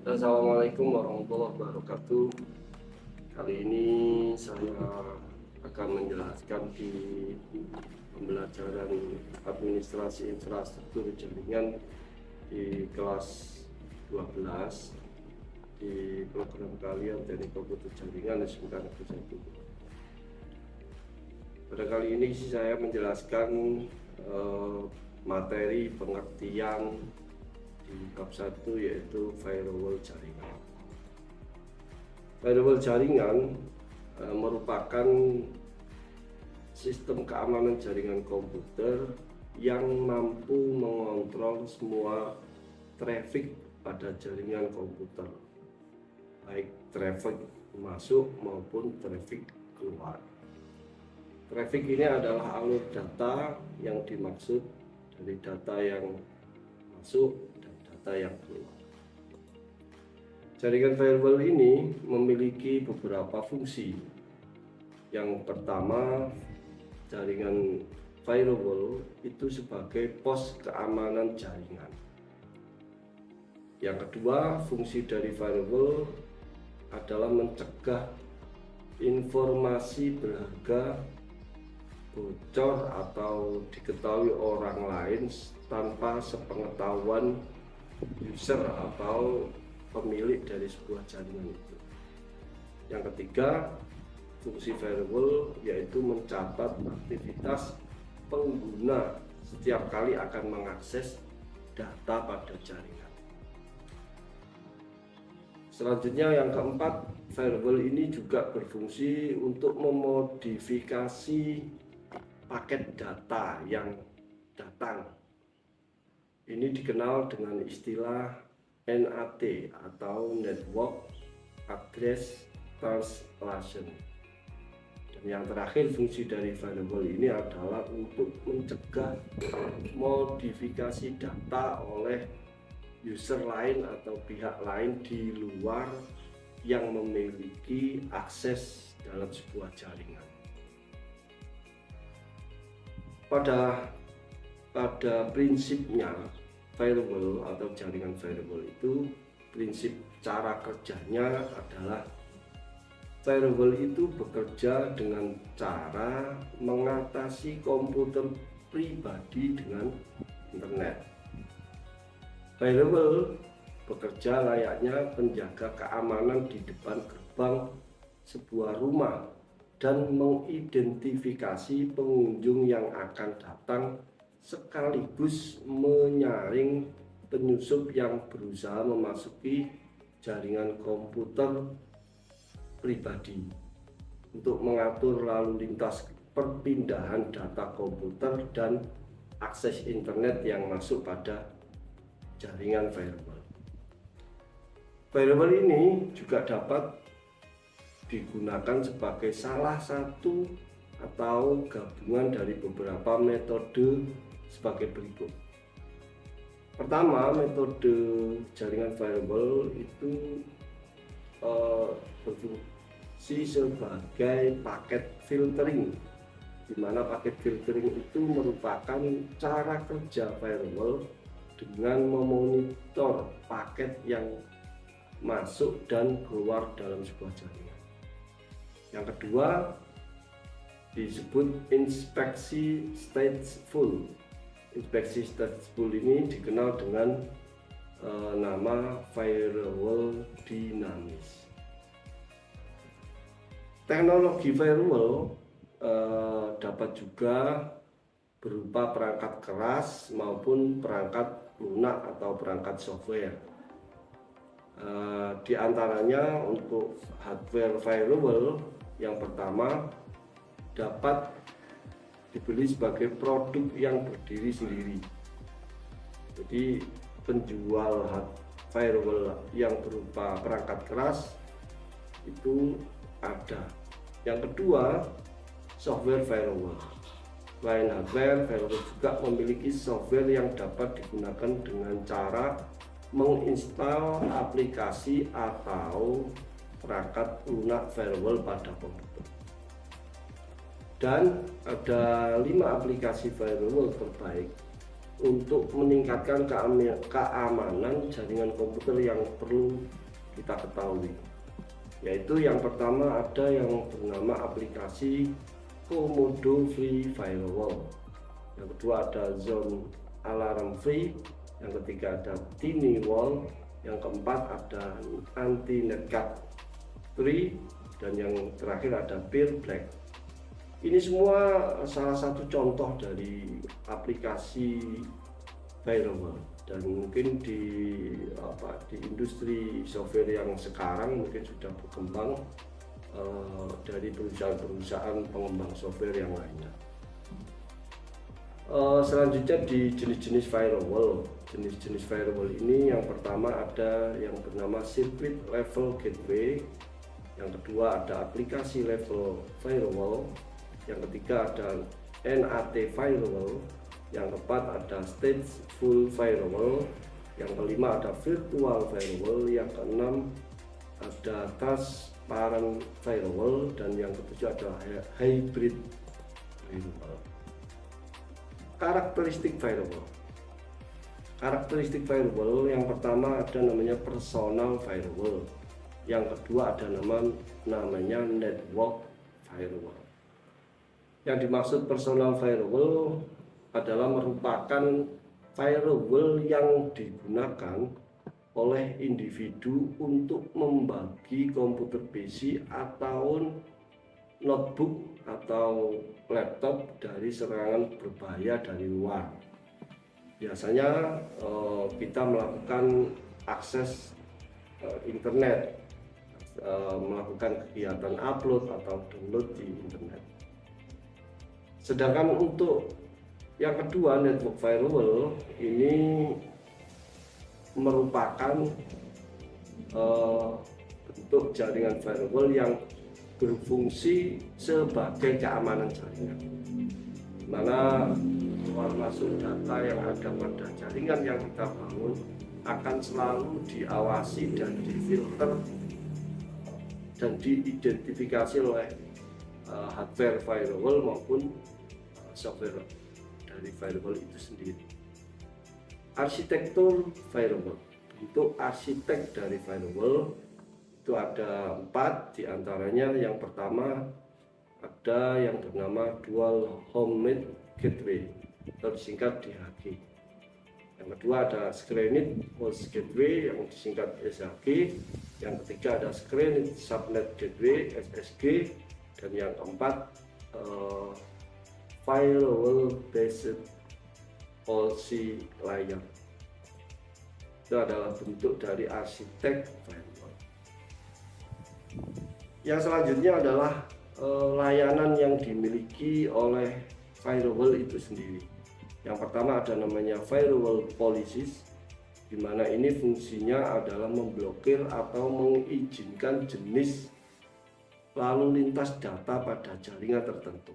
Assalamualaikum warahmatullahi wabarakatuh. Kali ini saya akan menjelaskan di pembelajaran administrasi infrastruktur jaringan di kelas 12 di program kalian Teknik Komputer Jaringan SMK Negeri 1. Pada kali ini saya menjelaskan materi pengertian di bab 1, yaitu firewall jaringan. Firewall jaringan merupakan sistem keamanan jaringan komputer yang mampu mengontrol semua traffic pada jaringan komputer, baik traffic masuk maupun traffic keluar. Traffic ini adalah alur data yang dimaksud dari data yang masuk dan data yang keluar. Jaringan firewall ini memiliki beberapa fungsi. Yang pertama, jaringan firewall itu sebagai pos keamanan jaringan. Yang kedua, fungsi dari firewall adalah mencegah informasi berharga bocor atau diketahui orang lain tanpa sepengetahuan user atau pemilik dari sebuah jaringan itu. Yang ketiga, fungsi firewall yaitu mencatat aktivitas pengguna setiap kali akan mengakses data pada jaringan. Selanjutnya yang keempat, firewall ini juga berfungsi untuk memodifikasi paket data yang datang. Ini dikenal dengan istilah NAT atau Network Address Translation. Dan yang terakhir, fungsi dari firewall ini adalah untuk mencegah modifikasi data oleh user lain atau pihak lain di luar yang memiliki akses dalam sebuah jaringan. Pada prinsipnya, firewall atau jaringan firewall itu, prinsip cara kerjanya adalah firewall itu bekerja dengan cara mengatasi komputer pribadi dengan internet. Firewall bekerja layaknya penjaga keamanan di depan gerbang sebuah rumah dan mengidentifikasi pengunjung yang akan datang, sekaligus menyaring penyusup yang berusaha memasuki jaringan komputer pribadi untuk mengatur lalu lintas perpindahan data komputer dan akses internet yang masuk pada jaringan firewall. Firewall ini juga dapat digunakan sebagai salah satu atau gabungan dari beberapa metode sebagai berikut. Pertama, metode jaringan firewall itu berfungsi sebagai paket filtering, di mana paket filtering itu merupakan cara kerja firewall dengan memonitor paket yang masuk dan keluar dalam sebuah jaringan. Yang kedua disebut inspeksi stateful. Inspeksi stateful ini dikenal dengan nama firewall dinamis. Teknologi firewall dapat juga berupa perangkat keras maupun perangkat lunak atau perangkat software. Di antaranya untuk hardware firewall, yang pertama dapat dibeli sebagai produk yang berdiri sendiri. Jadi penjual firewall yang berupa perangkat keras itu ada. Yang kedua, software firewall. Selain hardware, firewall juga memiliki software yang dapat digunakan dengan cara menginstal aplikasi atau perangkat lunak firewall pada komputer. Dan ada 5 aplikasi firewall terbaik untuk meningkatkan keamanan jaringan komputer yang perlu kita ketahui, yaitu yang pertama ada yang bernama aplikasi Komodo Free Firewall, yang kedua ada Zone Alarm Free, yang ketiga ada Tiny Wall, yang keempat ada Anti Netcat Free, dan yang terakhir ada Peer Black. Ini semua salah satu contoh dari aplikasi firewall, dan mungkin di industri software yang sekarang mungkin sudah berkembang dari perusahaan-perusahaan pengembang software yang lainnya. Selanjutnya di jenis-jenis firewall. Jenis-jenis firewall ini yang pertama ada yang bernama Circuit Level Gateway, yang kedua ada aplikasi level firewall, yang ketiga ada NAT firewall, yang keempat ada stateful firewall, yang kelima ada virtual firewall, yang keenam ada transparent firewall, dan yang ketujuh ada hybrid firewall. Karakteristik firewall. Karakteristik firewall yang pertama ada namanya personal firewall, yang kedua ada namanya network firewall. Yang dimaksud personal firewall adalah merupakan firewall yang digunakan oleh individu untuk membagi komputer PC atau notebook atau laptop dari serangan berbahaya dari luar. Biasanya kita melakukan akses internet, melakukan kegiatan upload atau download di internet. Sedangkan untuk yang kedua, network firewall ini merupakan bentuk jaringan firewall yang berfungsi sebagai keamanan jaringan, di mana keluar masuk data yang ada pada jaringan yang kita bangun akan selalu diawasi dan difilter dan diidentifikasi oleh hardware firewall maupun software dari firewall itu sendiri. Arsitektur firewall, bentuk arsitek dari firewall itu ada 4 diantaranya. Yang pertama ada yang bernama dual homemade gateway atau disingkat DHG. Yang kedua ada screened host gateway yang disingkat SHG. Yang ketiga ada screened subnet gateway SSG, dan yang keempat firewall based policy layer. Itu adalah bentuk dari arsitek firewall. Yang selanjutnya adalah layanan yang dimiliki oleh firewall itu sendiri. Yang pertama ada namanya firewall policies, di mana ini fungsinya adalah memblokir atau mengizinkan jenis lalu lintas data pada jaringan tertentu.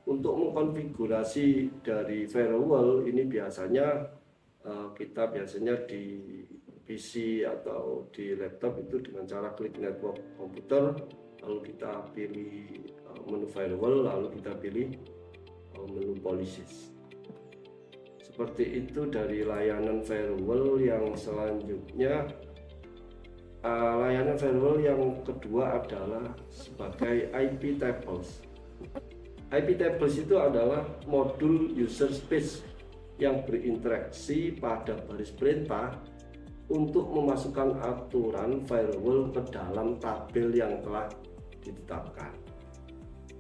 Untuk mengkonfigurasi dari firewall ini biasanya kita di PC atau di laptop itu dengan cara klik network komputer, lalu kita pilih menu firewall, lalu kita pilih menu policies. Seperti itu dari layanan firewall. Yang selanjutnya layanan firewall yang kedua adalah sebagai IP tables. IP tables itu adalah modul user space yang berinteraksi pada baris perintah untuk memasukkan aturan firewall ke dalam tabel yang telah ditetapkan.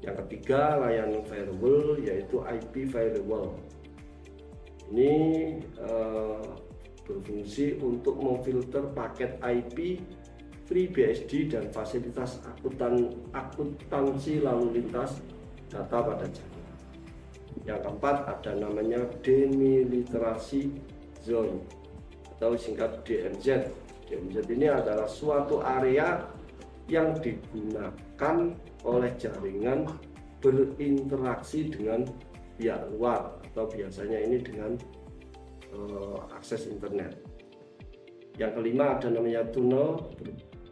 Yang ketiga layanan firewall yaitu IP firewall. Ini berfungsi untuk memfilter paket IP, FreeBSD, dan fasilitas akuntansi lalu lintas data pada jaringan. Yang keempat ada namanya demilitarisasi zone atau singkat DMZ. DMZ ini adalah suatu area yang digunakan oleh jaringan berinteraksi dengan pihak luar, atau biasanya ini dengan akses internet. Yang kelima ada namanya tunnel.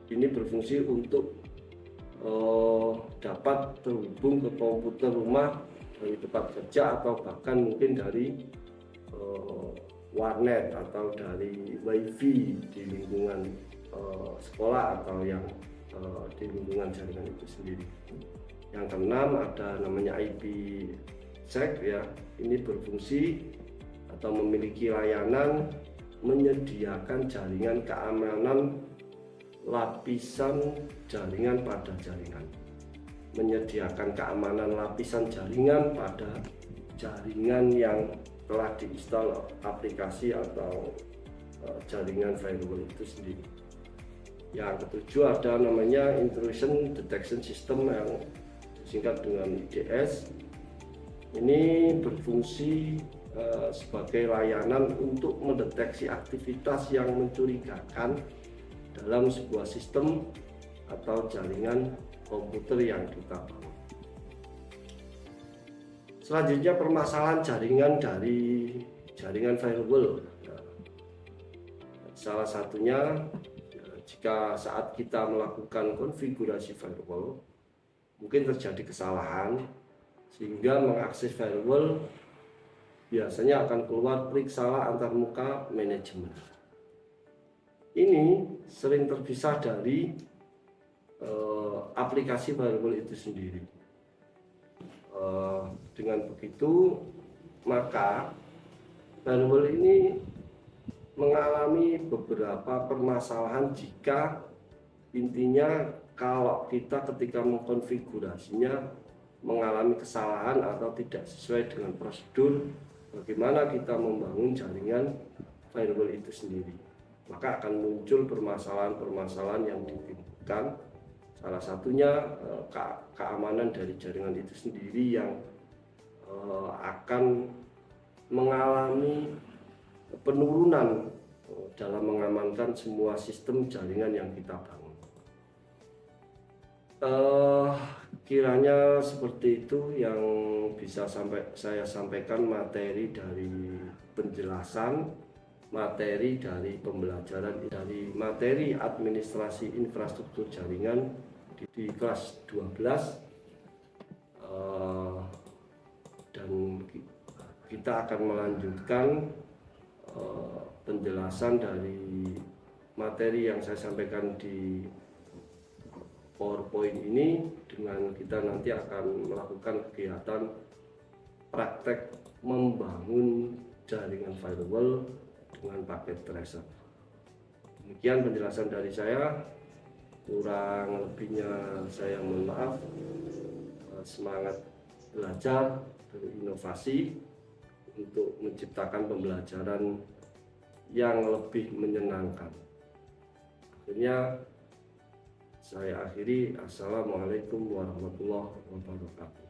Ini berfungsi untuk dapat terhubung ke komputer rumah dari tempat kerja atau bahkan mungkin dari warnet atau dari wifi di lingkungan sekolah atau yang di lingkungan jaringan itu sendiri. Yang keenam ada namanya IPsec ya, ini berfungsi atau memiliki layanan menyediakan jaringan keamanan lapisan jaringan pada jaringan, menyediakan keamanan lapisan jaringan pada jaringan yang telah diinstal aplikasi atau jaringan firewall itu sendiri. Yang ketujuh ada namanya Intrusion Detection System yang disingkat dengan IDS. Ini berfungsi sebagai layanan untuk mendeteksi aktivitas yang mencurigakan dalam sebuah sistem atau jaringan komputer yang kita bangun. Selanjutnya permasalahan jaringan dari jaringan firewall. Salah satunya jika saat kita melakukan konfigurasi firewall mungkin terjadi kesalahan sehingga mengakses firewall biasanya akan keluar klik salah antarmuka manajemen. Ini sering terpisah dari aplikasi firewall itu sendiri. Dengan begitu maka firewall ini mengalami beberapa permasalahan jika intinya kalau kita ketika mengkonfigurasinya mengalami kesalahan atau tidak sesuai dengan prosedur bagaimana kita membangun jaringan firewall itu sendiri, maka akan muncul permasalahan-permasalahan yang ditimbulkan. Salah satunya keamanan dari jaringan itu sendiri yang akan mengalami penurunan dalam mengamankan semua sistem jaringan yang kita bangun. Kiranya seperti itu yang bisa saya sampaikan materi dari penjelasan, materi dari pembelajaran dari materi administrasi infrastruktur jaringan di kelas 12 dan kita akan melanjutkan penjelasan dari materi yang saya sampaikan di PowerPoint ini dengan kita nanti akan melakukan kegiatan praktek membangun jaringan firewall dengan paket tracer. Demikian penjelasan dari saya, kurang lebihnya saya mohon maaf. Semangat belajar berinovasi untuk menciptakan pembelajaran yang lebih menyenangkan. Akhirnya saya akhiri. Assalamualaikum warahmatullahi wabarakatuh.